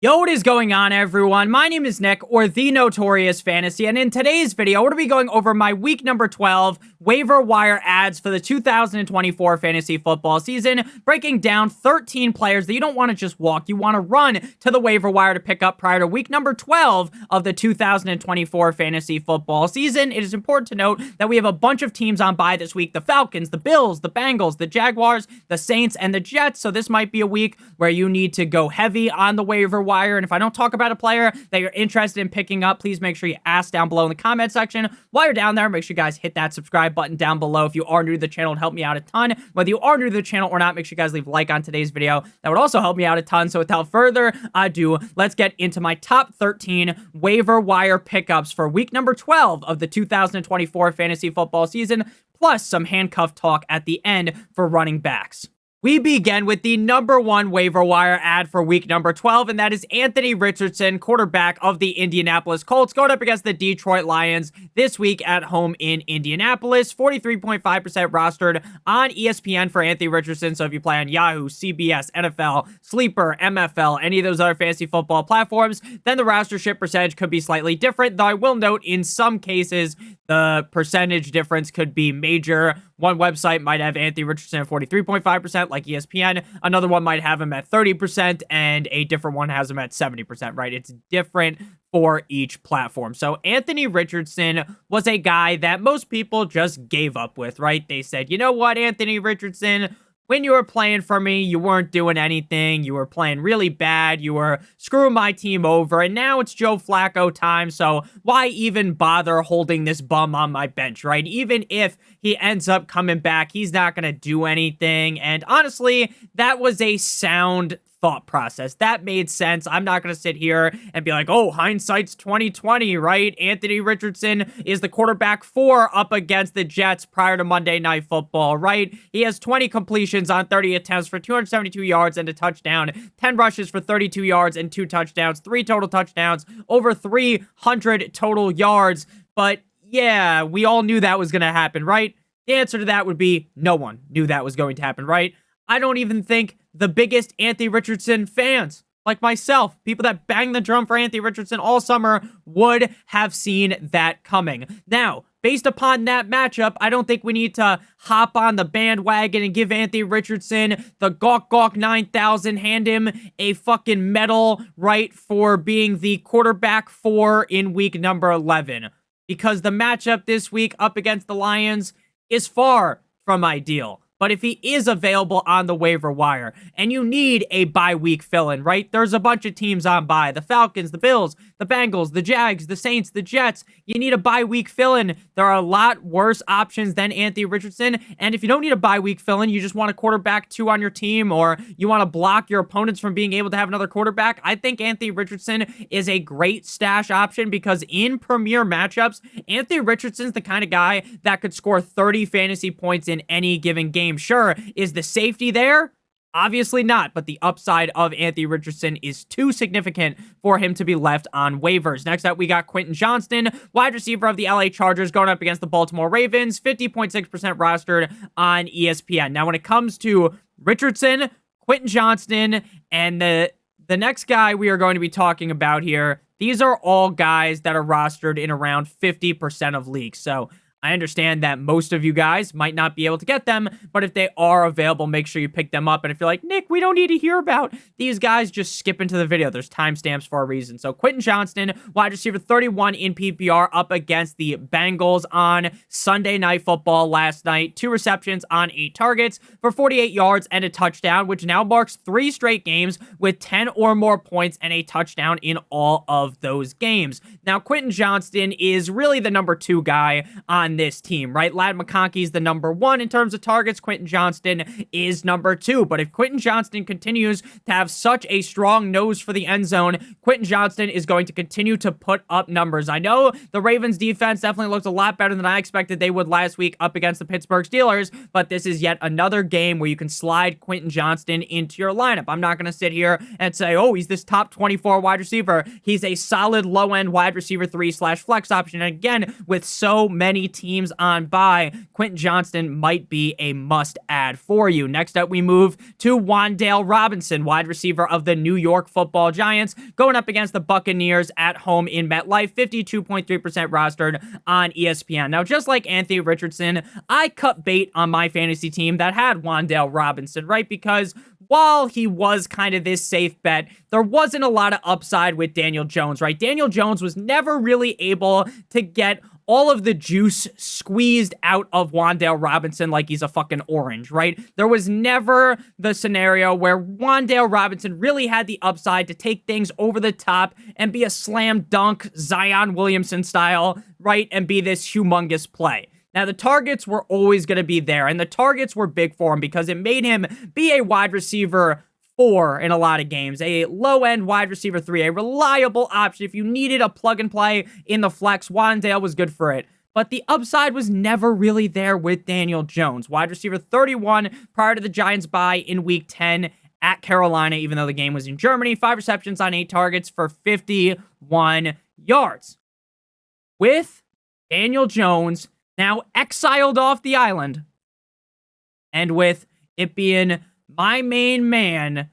Yo, what is going on, everyone? My name is Nick, or the Notorious Fantasy, and in today's video, we're going to be going over my week number 12 waiver wire ads for the 2024 fantasy football season, breaking down 13 players that you don't want to just walk, you want to run to the waiver wire to pick up prior to week number 12 of the 2024 fantasy football season. It is important to note that we have a bunch of teams on bye this week: the Falcons, the Bills, the Bengals, the Jaguars, the Saints, and the Jets. So this might be a week where you need to go heavy on the waiver wire. And if I don't talk about a player that you're interested in picking up, please make sure you ask down below in the comment section. While you're down there, make sure you guys hit that subscribe button down below. If you are new to the channel, it'd help me out a ton. Whether you are new to the channel or not, make sure you guys leave a like on today's video. That would also help me out a ton. So without further ado, let's get into my top 13 waiver wire pickups for week number 12 of the 2024 fantasy football season, plus some handcuff talk at the end for running backs. We begin with the number one waiver wire ad for week number 12, and that is Anthony Richardson, quarterback of the Indianapolis Colts, going up against the Detroit Lions this week at home in Indianapolis. 43.5% rostered on ESPN for Anthony Richardson, so if you play on Yahoo, CBS, NFL, Sleeper, MFL, any of those other fantasy football platforms, then the rostership percentage could be slightly different, though I will note in some cases the percentage difference could be major. One website might have Anthony Richardson at 43.5%, like ESPN. Another one might have him at 30%, and a different one has him at 70%, right? It's different for each platform. So Anthony Richardson was a guy that most people just gave up with, right? They said, you know what, Anthony Richardson, when you were playing for me, you weren't doing anything. You were playing really bad. You were screwing my team over. And now it's Joe Flacco time. So why even bother holding this bum on my bench, right? Even if he ends up coming back, he's not going to do anything. And honestly, that was a sound thought process. That made sense. I'm not going to sit here and be like, oh, hindsight's 2020, right? Anthony Richardson is the quarterback 4 up against the Jets prior to Monday Night Football, right? He has 20 completions on 30 attempts for 272 yards and a touchdown, 10 rushes for 32 yards and 2 touchdowns, 3 total touchdowns, over 300 total yards. But yeah, we all knew that was going to happen, right? The answer to that would be no one knew that was going to happen, right? I don't even think the biggest Anthony Richardson fans, like myself, people that bang the drum for Anthony Richardson all summer, would have seen that coming. Now, based upon that matchup, I don't think we need to hop on the bandwagon and give Anthony Richardson the Gawk Gawk 9000, hand him a fucking medal, right, for being the quarterback 4 in week number 11. Because the matchup this week up against the Lions is far from ideal. But if he is available on the waiver wire and you need a bye week fill-in, right? There's a bunch of teams on bye. The Falcons, the Bills, the Bengals, the Jags, the Saints, the Jets. You need a bye week fill-in. There are a lot worse options than Anthony Richardson. And if you don't need a bye week fill-in, you just want a quarterback 2 on your team, or you want to block your opponents from being able to have another quarterback, I think Anthony Richardson is a great stash option, because in premier matchups, Anthony Richardson's the kind of guy that could score 30 fantasy points in any given game. Sure, is the safety there? Obviously not, but the upside of Anthony Richardson is too significant for him to be left on waivers. Next up, we got Quentin Johnston, wide receiver of the LA Chargers, going up against the Baltimore Ravens, 50.6% rostered on ESPN. Now, when it comes to Richardson, Quentin Johnston, and the next guy we are going to be talking about here, these are all guys that are rostered in around 50% of leagues. So I understand that most of you guys might not be able to get them, but if they are available, make sure you pick them up. And if you're like, Nick, we don't need to hear about these guys, just skip into the video. There's timestamps for a reason. So Quentin Johnston, wide receiver 31 in PPR, up against the Bengals on Sunday Night Football last night. 2 receptions on 8 targets for 48 yards and a touchdown, which now marks 3 straight games with 10 or more points and a touchdown in all of those games. Now, Quentin Johnston is really the number 2 guy on this team, right? Ladd McConkey's the number 1 in terms of targets. Quentin Johnston is number 2. But if Quentin Johnston continues to have such a strong nose for the end zone, Quentin Johnston is going to continue to put up numbers. I know the Ravens defense definitely looked a lot better than I expected they would last week up against the Pittsburgh Steelers, but this is yet another game where you can slide Quentin Johnston into your lineup. I'm not going to sit here and say, oh, he's this top 24 wide receiver. He's a solid low-end wide receiver 3/flex option. And again, with so many teams on bye, Quentin Johnston might be a must-add for you. Next up, we move to Wan'Dale Robinson, wide receiver of the New York Football Giants, going up against the Buccaneers at home in MetLife, 52.3% rostered on ESPN. Now, just like Anthony Richardson, I cut bait on my fantasy team that had Wan'Dale Robinson, right? Because while he was kind of this safe bet, there wasn't a lot of upside with Daniel Jones, right? Daniel Jones was never really able to get all of the juice squeezed out of Wan'Dale Robinson like he's a fucking orange, right? There was never the scenario where Wan'Dale Robinson really had the upside to take things over the top and be a slam dunk Zion Williamson style, right? And be this humongous play. Now, the targets were always going to be there, and the targets were big for him because it made him be a wide receiver 4 in a lot of games, a low-end wide receiver 3, a reliable option. If you needed a plug-and-play in the flex, Wan'Dale was good for it. But the upside was never really there with Daniel Jones. Wide receiver 31 prior to the Giants' bye in Week 10 at Carolina, even though the game was in Germany. 5 receptions on 8 targets for 51 yards. With Daniel Jones now exiled off the island, and with it being my main man,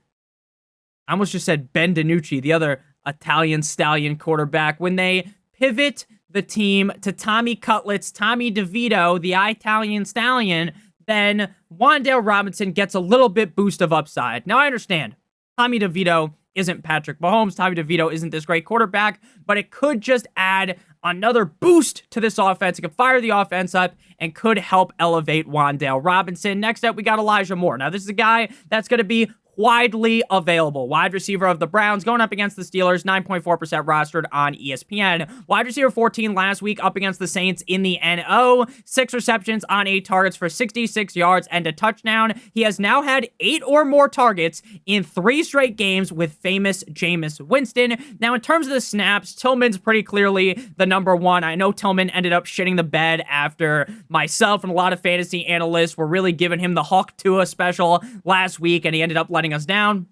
I almost just said Ben DiNucci, the other Italian stallion quarterback, when they pivot the team to Tommy Cutlets, Tommy DeVito, the Italian stallion, then Wan'Dale Robinson gets a little bit boost of upside. Now, I understand Tommy DeVito isn't Patrick Mahomes. Tommy DeVito isn't this great quarterback, but it could just add another boost to this offense. It could fire the offense up and could help elevate Wan'Dale Robinson. Next up, we got Elijah Moore. Now, this is a guy that's going to be widely available. Wide receiver of the Browns going up against the Steelers, 9.4% rostered on ESPN. Wide receiver 14 last week up against the Saints in the NO. 6 receptions on 8 targets for 66 yards and a touchdown. He has now had 8 or more targets in 3 straight games with famous Jameis Winston. Now, in terms of the snaps, Tillman's pretty clearly the number one. I know Tillman ended up shitting the bed after myself and a lot of fantasy analysts were really giving him the Hawk Tua special last week, and he ended up letting us down,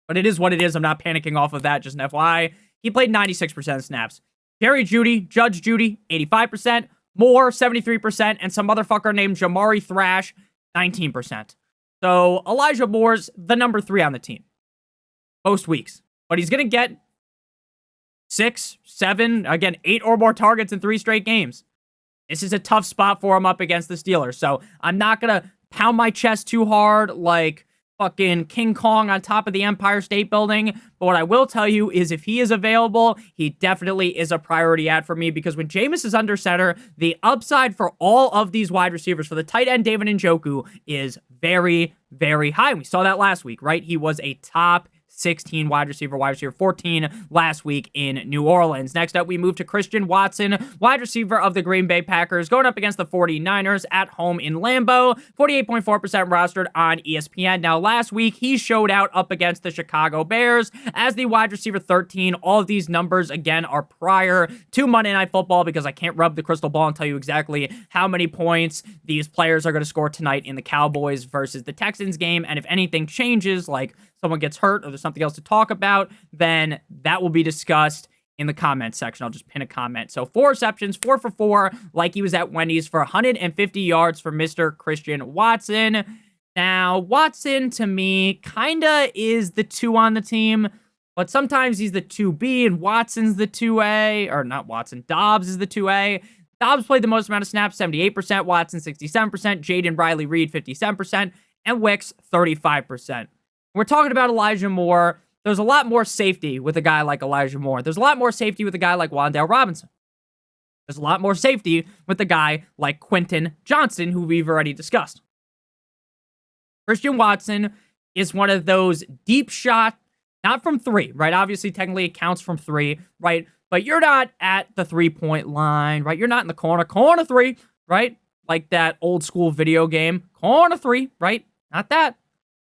but it is what it is. I'm not panicking off of that, just an FYI. He played 96% of snaps. Jerry Jeudy, Judge Judy, 85%, Moore, 73%, and some motherfucker named Jamari Thrash, 19%. So Elijah Moore's the number 3 on the team most weeks, but he's going to get 6, 7, again, 8 or more targets in 3 straight games. This is a tough spot for him up against the Steelers, so I'm not going to pound my chest too hard like fucking King Kong on top of the Empire State Building. But what I will tell you is if he is available, he definitely is a priority ad for me, because when Jameis is under center, the upside for all of these wide receivers, for the tight end David Njoku, is very, very high. And we saw that last week, right? He was a top 16 wide receiver 14 last week in New Orleans. Next up, we move to Christian Watson, wide receiver of the Green Bay Packers, going up against the 49ers at home in Lambeau, 48.4% rostered on ESPN. Now, last week, he showed out up against the Chicago Bears as the wide receiver 13. All of these numbers, again, are prior to Monday Night Football, because I can't rub the crystal ball and tell you exactly how many points these players are going to score tonight in the Cowboys versus the Texans game. And if anything changes, like someone gets hurt or there's something else to talk about, then that will be discussed in the comment section. I'll just pin a comment. So 4 receptions, 4 for 4, like he was at Wendy's, for 150 yards for Mr. Christian Watson. Now, Watson, to me, kind of is the 2 on the team, but sometimes he's the 2B and Watson's the 2A, or not Watson, Dobbs is the 2A. Dobbs played the most amount of snaps, 78%, Watson 67%, Jaden Riley Reed 57%, and Wicks 35%. We're talking about Elijah Moore. There's a lot more safety with a guy like Elijah Moore. There's a lot more safety with a guy like Wan'Dale Robinson. There's a lot more safety with a guy like Quentin Johnston, who we've already discussed. Christian Watson is one of those deep shot, not from 3, right? Obviously, technically it counts from 3, right? But you're not at the 3-point line, right? You're not in the corner 3, right? Like that old school video game, corner 3, right? Not that.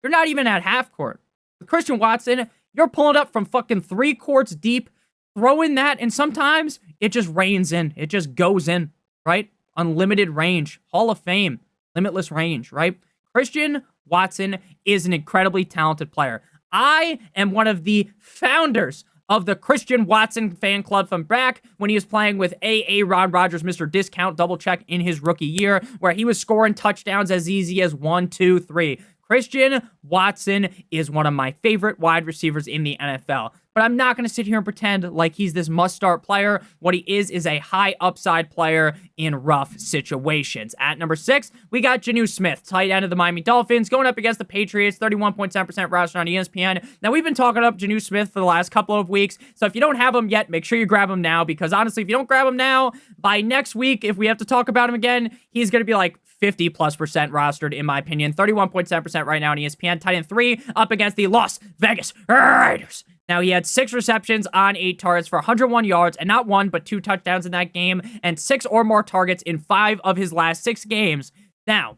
You're not even at half court. With Christian Watson, you're pulling up from fucking 3 courts deep, throwing that, and sometimes it just rains in. It just goes in, right? Unlimited range. Hall of Fame. Limitless range, right? Christian Watson is an incredibly talented player. I am one of the founders of the Christian Watson fan club from back when he was playing with Ron Rodgers, Mr. Discount double check in his rookie year, where he was scoring touchdowns as easy as 1, 2, 3. Christian Watson is one of my favorite wide receivers in the NFL. But I'm not going to sit here and pretend like he's this must-start player. What he is a high upside player in rough situations. At number 6, we got Jonnu Smith, tight end of the Miami Dolphins, going up against the Patriots, 31.7% roster on ESPN. Now, we've been talking up Jonnu Smith for the last couple of weeks, so if you don't have him yet, make sure you grab him now, because honestly, if you don't grab him now, by next week, if we have to talk about him again, he's going to be like 50+% rostered, in my opinion. 31.7% right now on ESPN. Tight end 3 up against the Las Vegas Raiders. Now, he had 6 receptions on 8 targets for 101 yards, and not 1, but 2 touchdowns in that game, and 6 or more targets in 5 of his last 6 games. Now,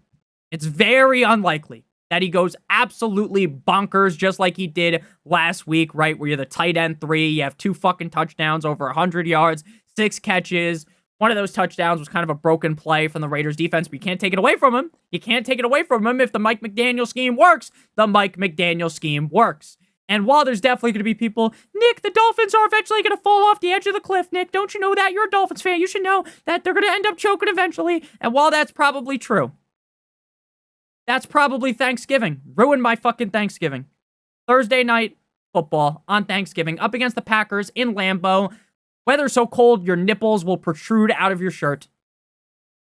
it's very unlikely that he goes absolutely bonkers just like he did last week, right? Where you're the tight end 3, you have 2 fucking touchdowns, over 100 yards, 6 catches. One of those touchdowns was kind of a broken play from the Raiders defense, but you can't take it away from him. You can't take it away from him. If the Mike McDaniel scheme works, the Mike McDaniel scheme works. And while there's definitely going to be people, Nick, the Dolphins are eventually going to fall off the edge of the cliff, Nick. Don't you know that? You're a Dolphins fan. You should know that they're going to end up choking eventually. And while that's probably true, that's probably Thanksgiving. Ruined my fucking Thanksgiving. Thursday night football on Thanksgiving up against the Packers in Lambeau. Weather so cold, your nipples will protrude out of your shirt.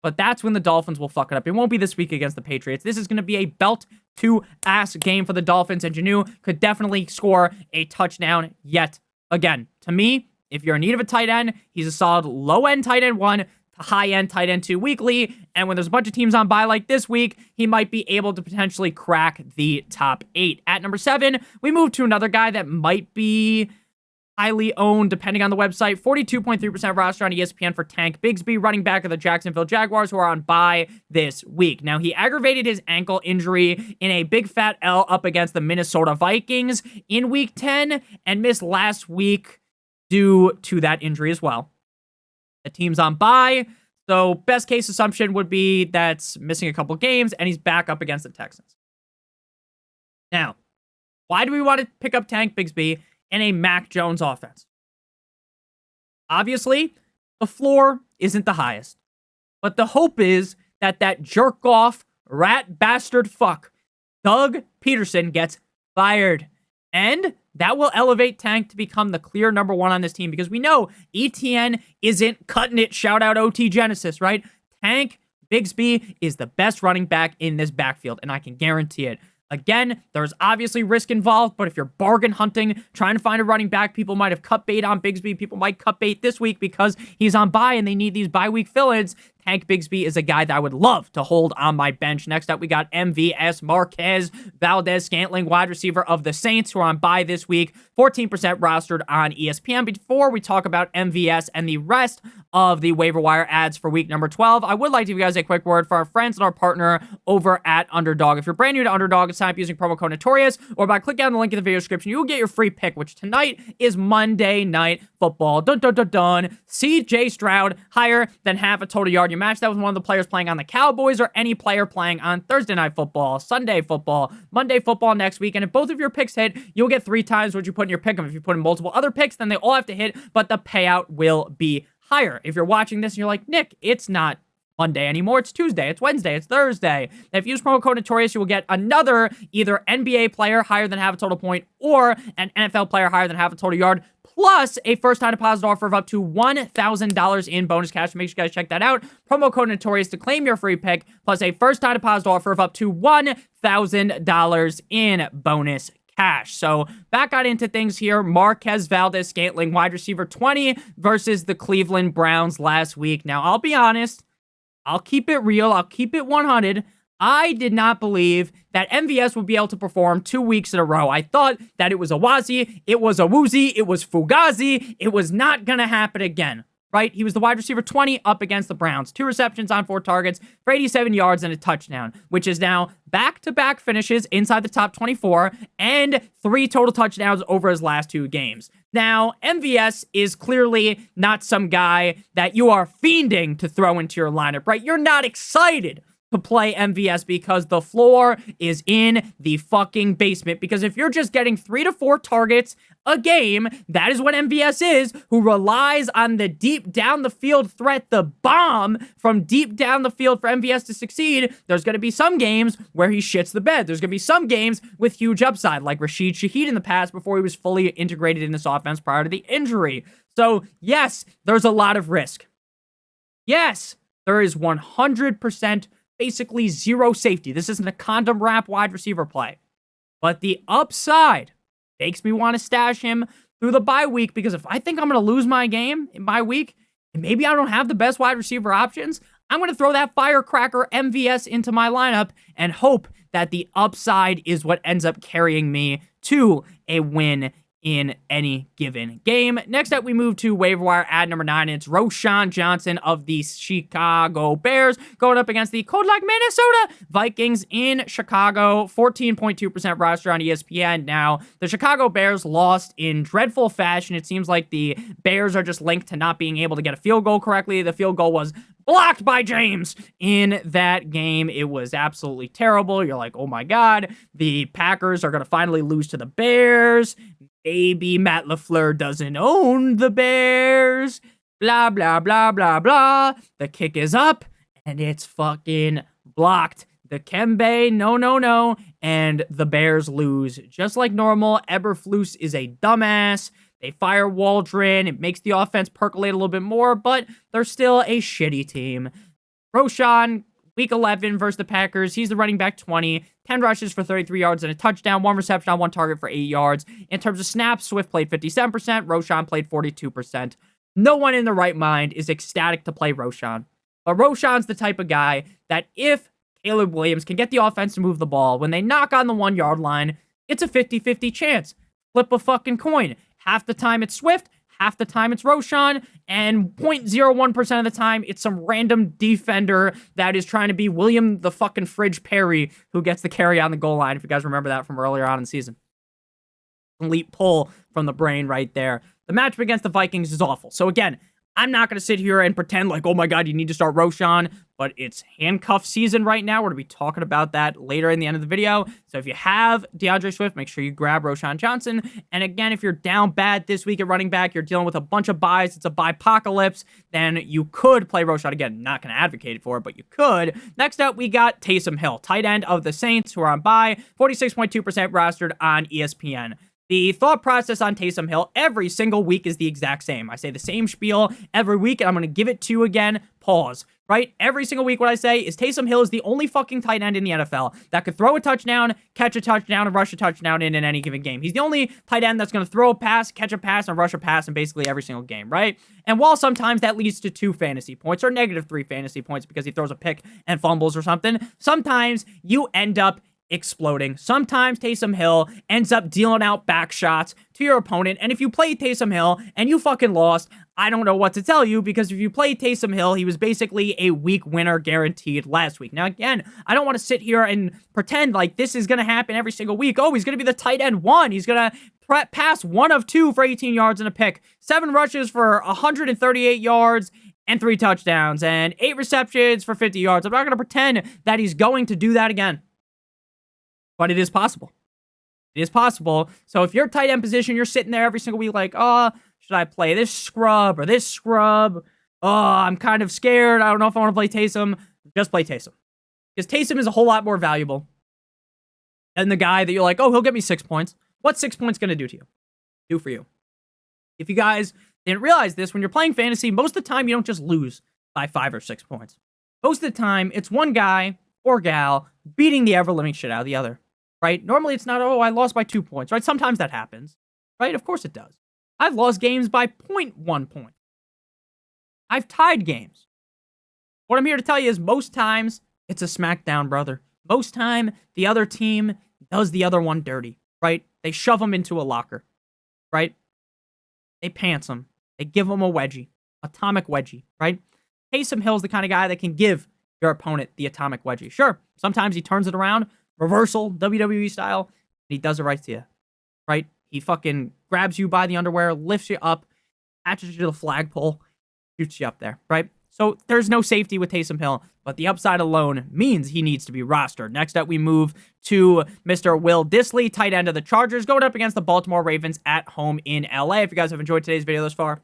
But that's when the Dolphins will fuck it up. It won't be this week against the Patriots. This is going to be a belt-to-ass game for the Dolphins, and Jonnu could definitely score a touchdown yet again. To me, if you're in need of a tight end, he's a solid low-end tight end 1 to high-end tight end 2 weekly, and when there's a bunch of teams on bye like this week, he might be able to potentially crack the top 8. At number 7, we move to another guy that might be highly owned, depending on the website. 42.3% roster on ESPN for Tank Bigsby, running back of the Jacksonville Jaguars, who are on bye this week. Now, he aggravated his ankle injury in a big fat L up against the Minnesota Vikings in Week 10 and missed last week due to that injury as well. The team's on bye, so best case assumption would be that's missing a couple games, and he's back up against the Texans. Now, why do we want to pick up Tank Bigsby in a Mac Jones offense? Obviously, the floor isn't the highest. But the hope is that that jerk-off, rat bastard fuck, Doug Peterson, gets fired. And that will elevate Tank to become the clear number 1 on this team, because we know ETN isn't cutting it. Shout out OT Genesis, right? Tank Bigsby is the best running back in this backfield, and I can guarantee it. Again, there's obviously risk involved, but if you're bargain hunting, trying to find a running back, people might have cut bait on Bigsby. People might cut bait this week because he's on bye and they need these bye week fill-ins. Tank Bigsby is a guy that I would love to hold on my bench. Next up, we got MVS Marquez Valdes-Scantling, wide receiver of the Saints, who are on bye this week. 14% rostered on ESPN. Before we talk about MVS and the rest of the waiver wire ads for week number 12, I would like to give you guys a quick word for our friends and our partner over at Underdog. If you're brand new to Underdog, sign up using promo code Notorious, or by clicking on the link in the video description, you will get your free pick, which tonight is Monday Night Football. Dun, dun, dun, dun. CJ Stroud, higher than half a total yard. You match that with one of the players playing on the Cowboys or any player playing on Thursday Night Football, Sunday Football, Monday Football next week. And if both of your picks hit, you'll get 3 times what you put in your pick. If you put in multiple other picks, then they all have to hit, but the payout will be higher. If you're watching this and you're like, Nick, it's not Monday anymore, it's Tuesday, it's Wednesday, it's Thursday. If you use promo code Notorious, you will get another either NBA player higher than half a total point or an NFL player higher than half a total yard, plus a first-time deposit offer of up to $1,000 in bonus cash. Make sure you guys check that out. Promo code Notorious to claim your free pick, plus a first-time deposit offer of up to $1,000 in bonus cash. So back on into things here. Marquez Valdes-Scantling, wide receiver 20 versus the Cleveland Browns last week. Now, I'll be honest, I'll keep it real, I'll keep it 100. I did not believe that MVS would be able to perform 2 weeks in a row. I thought that it was a wazi, it was a woozy, it was fugazi, it was not going to happen again, right? He was the wide receiver 20 up against the Browns. 2 receptions on 4 targets for 87 yards and a touchdown, which is now back-to-back finishes inside the top 24 and 3 total touchdowns over his last 2 games. Now, MVS is clearly not some guy that you are fiending to throw into your lineup, right? You're not excited to play MVS because the floor is in the fucking basement. Because if you're just getting 3 to 4 targets a game, that is what MVS is, who relies on the deep down the field threat, the bomb from deep down the field for MVS to succeed. There's going to be some games where he shits the bed. There's going to be some games with huge upside, like Rashid Shaheed in the past before he was fully integrated in this offense prior to the injury. So yes, there's a lot of risk. Yes, there is 100% basically zero safety. This isn't a condom wrap wide receiver play. But the upside makes me want to stash him through the bye week, because if I think I'm going to lose my game in bye week, and maybe I don't have the best wide receiver options, I'm going to throw that firecracker MVS into my lineup and hope that the upside is what ends up carrying me to a win in any given game. Next up, we move to waiver wire ad number 9, and it's Roschon Johnson of the Chicago Bears going up against the cold like Minnesota Vikings in Chicago. 14.2% roster on ESPN. Now, the Chicago Bears lost in dreadful fashion. It seems like the Bears are just linked to not being able to get a field goal correctly. The field goal was blocked by James in that game. It was absolutely terrible. You're like, oh my God, the Packers are going to finally lose to the Bears. Maybe Matt LaFleur doesn't own the Bears. Blah, blah, blah, blah, blah. The kick is up, and it's fucking blocked. The Kembe, no. And the Bears lose. Just like normal, Eberflus is a dumbass. They fire Waldron. It makes the offense percolate a little bit more, but they're still a shitty team. Roschon, week 11 versus the Packers. He's the running back 20. 10 rushes for 33 yards and a touchdown. 1 reception on 1 target for 8 yards. In terms of snaps, Swift played 57%. Roschon played 42%. No one in their right mind is ecstatic to play Roschon. But Roschon's the type of guy that if Caleb Williams can get the offense to move the ball, when they knock on the 1-yard line, it's a 50-50 chance. Flip a fucking coin. Half the time it's Swift, half the time it's Roschon, and 0.01% of the time it's some random defender that is trying to be William the fucking Fridge Perry who gets the carry on the goal line, if you guys remember that from earlier on in the season. Elite pull from the brain right there. The matchup against the Vikings is awful. So again, I'm not going to sit here and pretend like, oh my God, you need to start Roschon, but it's handcuff season right now. We're going to be talking about that later in the end of the video. So if you have DeAndre Swift, make sure you grab Roschon Johnson. And again, if you're down bad this week at running back, you're dealing with a bunch of buys, it's a buy-pocalypse, then you could play Roschon again. Not going to advocate for it, but you could. Next up, we got Taysom Hill, tight end of the Saints, who are on bye, 46.2% rostered on ESPN. The thought process on Taysom Hill every single week is the exact same. I say the same spiel every week, and I'm going to give it to you again. Pause. Right? Every single week what I say is Taysom Hill is the only fucking tight end in the NFL that could throw a touchdown, catch a touchdown, and rush a touchdown in any given game. He's the only tight end that's going to throw a pass, catch a pass, and rush a pass in basically every single game, right? And while sometimes that leads to 2 fantasy points or -3 fantasy points because he throws a pick and fumbles or something, sometimes you end up exploding. Sometimes Taysom Hill ends up dealing out back shots to your opponent, and if you play Taysom Hill and you fucking lost, I don't know what to tell you, because if you play Taysom Hill, he was basically a week winner guaranteed last week. Now again, I don't want to sit here and pretend like this is going to happen every single week. Oh, he's going to be the tight end 1. He's going to pass 1 of 2 for 18 yards and a pick, 7 rushes for 138 yards and 3 touchdowns, and 8 receptions for 50 yards. I'm not going to pretend that he's going to do that again. But it is possible. It is possible. So if you're tight end position, you're sitting there every single week like, oh, should I play this scrub or this scrub? Oh, I'm kind of scared. I don't know if I want to play Taysom. Just play Taysom. Because Taysom is a whole lot more valuable than the guy that you're like, oh, he'll get me 6 points. What's 6 points going to do to you? Do for you. If you guys didn't realize this, when you're playing fantasy, most of the time you don't just lose by 5 or 6 points. Most of the time, it's one guy or gal beating the ever-living shit out of the other. Right? Normally, it's not, oh, I lost by 2 points, right? Sometimes that happens, right? Of course it does. I've lost games by 0.1 point. I've tied games. What I'm here to tell you is most times, it's a smackdown, brother. Most time, the other team does the other one dirty, right? They shove them into a locker, right? They pants them. They give them a wedgie, atomic wedgie, right? Taysom Hill's the kind of guy that can give your opponent the atomic wedgie. Sure, sometimes he turns it around, reversal, WWE style, and he does it right to you, right? He fucking grabs you by the underwear, lifts you up, attaches you to the flagpole, shoots you up there, right? So there's no safety with Taysom Hill, but the upside alone means he needs to be rostered. Next up, we move to Mr. Will Dissly, tight end of the Chargers, going up against the Baltimore Ravens at home in LA. If you guys have enjoyed today's video thus far,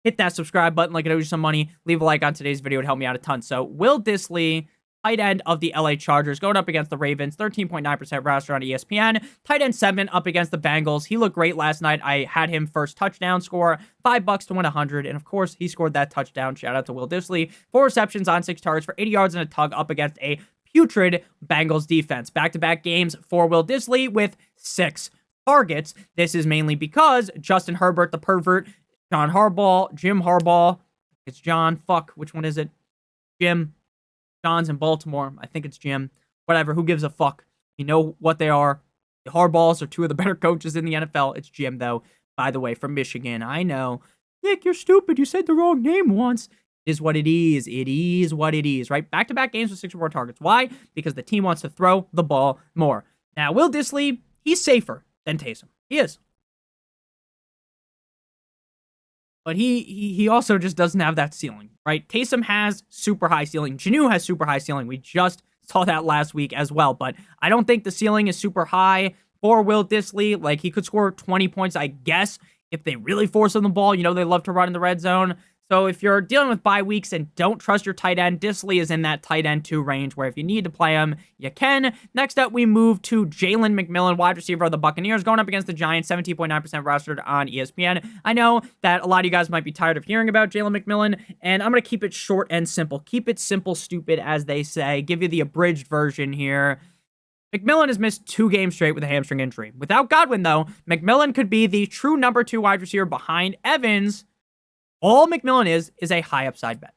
hit that subscribe button like it owes you some money. Leave a like on today's video. It would help me out a ton. So Will Dissly, tight end of the LA Chargers, going up against the Ravens, 13.9% roster on ESPN. Tight end 7 up against the Bengals. He looked great last night. I had him first touchdown score, $5 to win 100. And of course, he scored that touchdown. Shout out to Will Dissly. 4 receptions on 6 targets for 80 yards and a tug up against a putrid Bengals defense. Back-to-back games for Will Dissly with 6 targets. This is mainly because Justin Herbert, the pervert, Jim Harbaugh. It's John. Fuck. Which one is it? Jim. John's in Baltimore. I think it's Jim. Whatever. Who gives a fuck? You know what they are. The Harbaughs are 2 of the better coaches in the NFL. It's Jim, though. By the way, from Michigan. I know. Nick, you're stupid. You said the wrong name once. It is what it is. It is what it is, right? Back-to-back games with 6 or more targets. Why? Because the team wants to throw the ball more. Now, Will Dissly, he's safer than Taysom. He is. But he also just doesn't have that ceiling, right? Taysom has super high ceiling. Jonnu has super high ceiling. We just saw that last week as well. But I don't think the ceiling is super high for Will Dissly. Like, he could score 20 points, I guess, if they really force him the ball. You know, they love to run in the red zone. So if you're dealing with bye weeks and don't trust your tight end, Dissly is in that tight end 2 range where if you need to play him, you can. Next up, we move to Jalen McMillan, wide receiver of the Buccaneers, going up against the Giants, 17.9% rostered on ESPN. I know that a lot of you guys might be tired of hearing about Jalen McMillan, and I'm going to keep it short and simple. Keep it simple, stupid, as they say. Give you the abridged version here. McMillan has missed 2 games straight with a hamstring injury. Without Godwin, though, McMillan could be the true number 2 wide receiver behind Evans. All McMillan is a high upside bet.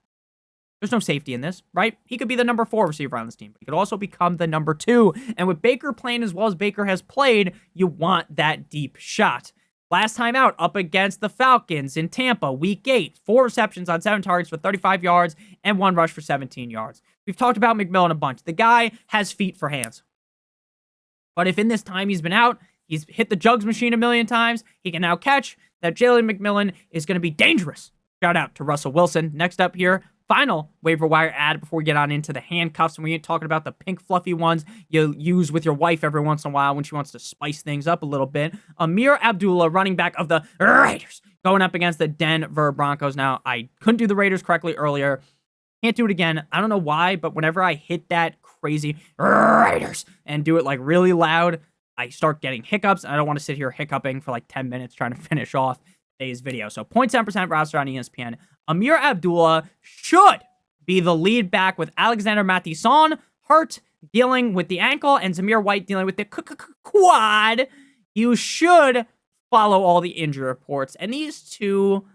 There's no safety in this, right? He could be the number 4 receiver on this team, but he could also become the number 2. And with Baker playing as well as Baker has played, you want that deep shot. Last time out, up against the Falcons in Tampa, week 8, 4 receptions on 7 targets for 35 yards and 1 rush for 17 yards. We've talked about McMillan a bunch. The guy has feet for hands. But if in this time he's been out, he's hit the jugs machine a million times, he can now catch, that Jalen McMillan is going to be dangerous. Shout out to Russell Wilson. Next up here, final waiver wire ad before we get on into the handcuffs. And we ain't talking about the pink fluffy ones you use with your wife every once in a while when she wants to spice things up a little bit. Ameer Abdullah, running back of the Raiders, going up against the Denver Broncos. Now, I couldn't do the Raiders correctly earlier. Can't do it again. I don't know why, but whenever I hit that crazy Raiders and do it like really loud, I start getting hiccups. And I don't want to sit here hiccuping for like 10 minutes trying to finish off today's video. So 0.7% roster on ESPN. Ameer Abdullah should be the lead back with Alexander Mattison hurt, dealing with the ankle, and Zamir White dealing with the quad. You should follow all the injury reports. And these two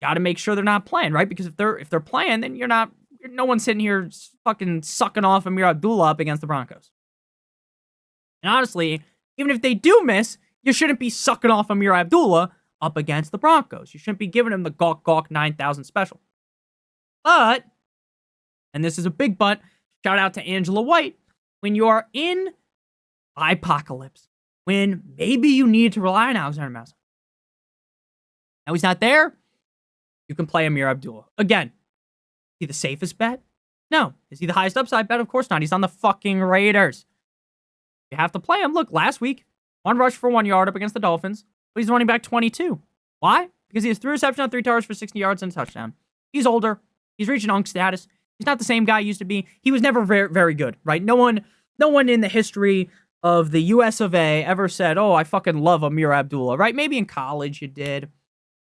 got to make sure they're not playing, right? Because if they're playing, then no one's sitting here fucking sucking off Ameer Abdullah up against the Broncos. And honestly, even if they do miss, you shouldn't be sucking off Ameer Abdullah up against the Broncos. You shouldn't be giving him the gawk 9,000 special. But, and this is a big but, shout out to Angela White, when you are in apocalypse, when maybe you need to rely on Alexander Mattison. Now he's not there, you can play Ameer Abdullah. Again, is he the safest bet? No. Is he the highest upside bet? Of course not. He's on the fucking Raiders. You have to play him. Look, last week, 1 rush for 1 yard up against the Dolphins, but he's running back 22. Why? Because he has 3 receptions on 3 targets for 60 yards and a touchdown. He's older. He's reaching unk status. He's not the same guy he used to be. He was never very, very good, right? No one in the history of the US of A ever said, oh, I fucking love Ameer Abdullah, right? Maybe in college you did.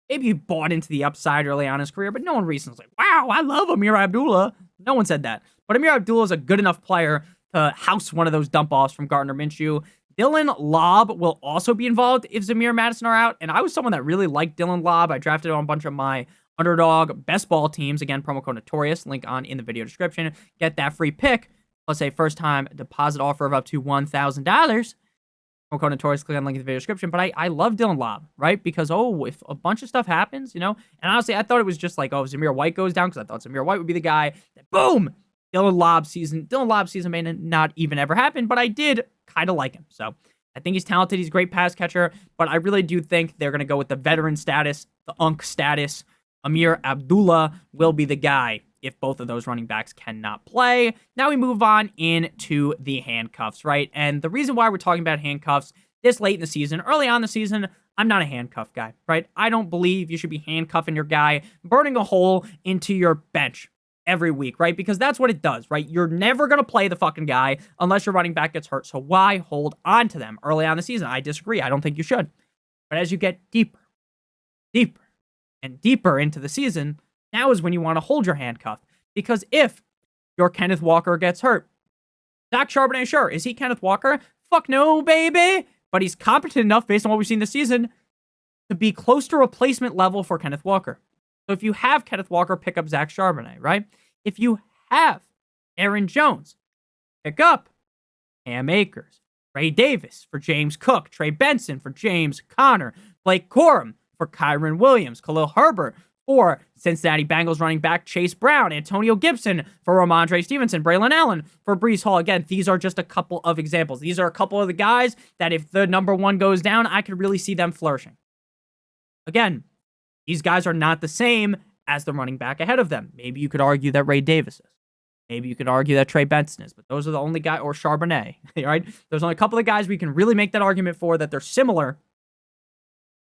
Maybe you bought into the upside early on in his career, but no one recently was like, wow, I love Ameer Abdullah. No one said that. But Ameer Abdullah is a good enough player to house one of those dump-offs from Gardner Minshew. Dylan Lobb will also be involved if Zamir Madison are out, and I was someone that really liked Dylan Lobb. I drafted on a bunch of my underdog best ball teams. Again, promo code Notorious, link in the video description. Get that free pick, plus a first-time deposit offer of up to $1,000. Promo code Notorious, click on the link in the video description. But I love Dylan Lobb, right? Because, if a bunch of stuff happens, and honestly, I thought it was just like, Zamir White goes down, because I thought Zamir White would be the guy that, boom, Dylan Lobb season may not even ever happen, but I did kind of like him. So I think he's talented. He's a great pass catcher, but I really do think they're going to go with the veteran status, the unk status Ameer Abdullah will be the guy if both of those running backs cannot play. Now we move on into the handcuffs, right? And the reason why we're talking about handcuffs this late in the season, early on in the season, I'm not a handcuff guy, right? I don't believe you should be handcuffing your guy, burning a hole into your bench every week, right? Because that's what it does, right? You're never going to play the fucking guy unless your running back gets hurt. So why hold on to them early on in the season? I disagree. I don't think you should. But as you get deeper, and deeper into the season, now is when you want to hold your handcuff. Because if your Kenneth Walker gets hurt, Zach Charbonnet, sure. Is he Kenneth Walker? Fuck no, baby. But he's competent enough based on what we've seen this season to be close to replacement level for Kenneth Walker. So if you have Kenneth Walker, pick up Zach Charbonnet, right? If you have Aaron Jones, pick up Cam Akers, Ray Davis for James Cook, Trey Benson for James Conner, Blake Corum for Kyron Williams, Khalil Herbert for Cincinnati Bengals running back Chase Brown, Antonio Gibson for Ramondre Stevenson, Braylon Allen for Breece Hall. Again, these are just a couple of examples. These are a couple of the guys that if the number one goes down, I could really see them flourishing. Again, these guys are not the same as the running back ahead of them. Maybe you could argue that Ray Davis is. Maybe you could argue that Trey Benson is, but those are the only guys, or Charbonnet, right? There's only a couple of guys we can really make that argument for that they're similar.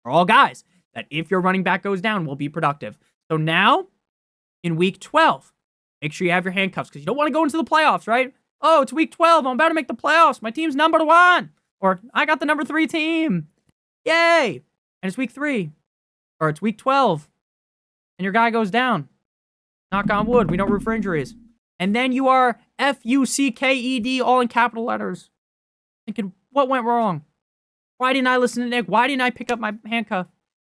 They're all guys that if your running back goes down, will be productive. So now, in week 12, make sure you have your handcuffs because you don't want to go into the playoffs, right? Oh, it's week 12. I'm about to make the playoffs. My team's number 1. Or I got the number 3 team. Yay. And it's week 3. Or it's week 12. And your guy goes down. Knock on wood. We don't root for injuries. And then you are F-U-C-K-E-D all in capital letters. Thinking, what went wrong? Why didn't I listen to Nick? Why didn't I pick up my handcuff?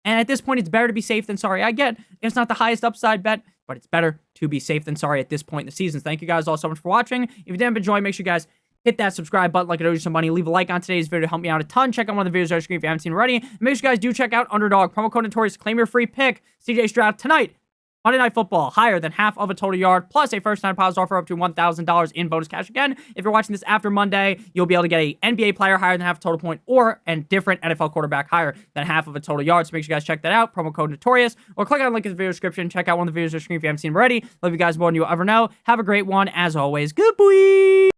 And at this point, it's better to be safe than sorry. I get it's not the highest upside bet, but it's better to be safe than sorry at this point in the season. Thank you guys all so much for watching. If you did enjoy, make sure you guys hit that subscribe button like it owes you some money. Leave a like on today's video to help me out a ton. Check out one of the videos on your screen if you haven't seen already. And make sure you guys do check out Underdog. Promo code Notorious. Claim your free pick. CJ Stroud tonight. Monday Night Football, higher than half of a total yard, plus a first-time deposit offer up to $1,000 in bonus cash. Again, if you're watching this after Monday, you'll be able to get a NBA player higher than half a total point or a different NFL quarterback higher than half of a total yard. So make sure you guys check that out. Promo code Notorious, or click on the link in the video description. Check out one of the videos on the screen if you haven't seen them already. Love you guys more than you'll ever know. Have a great one. As always, good boy.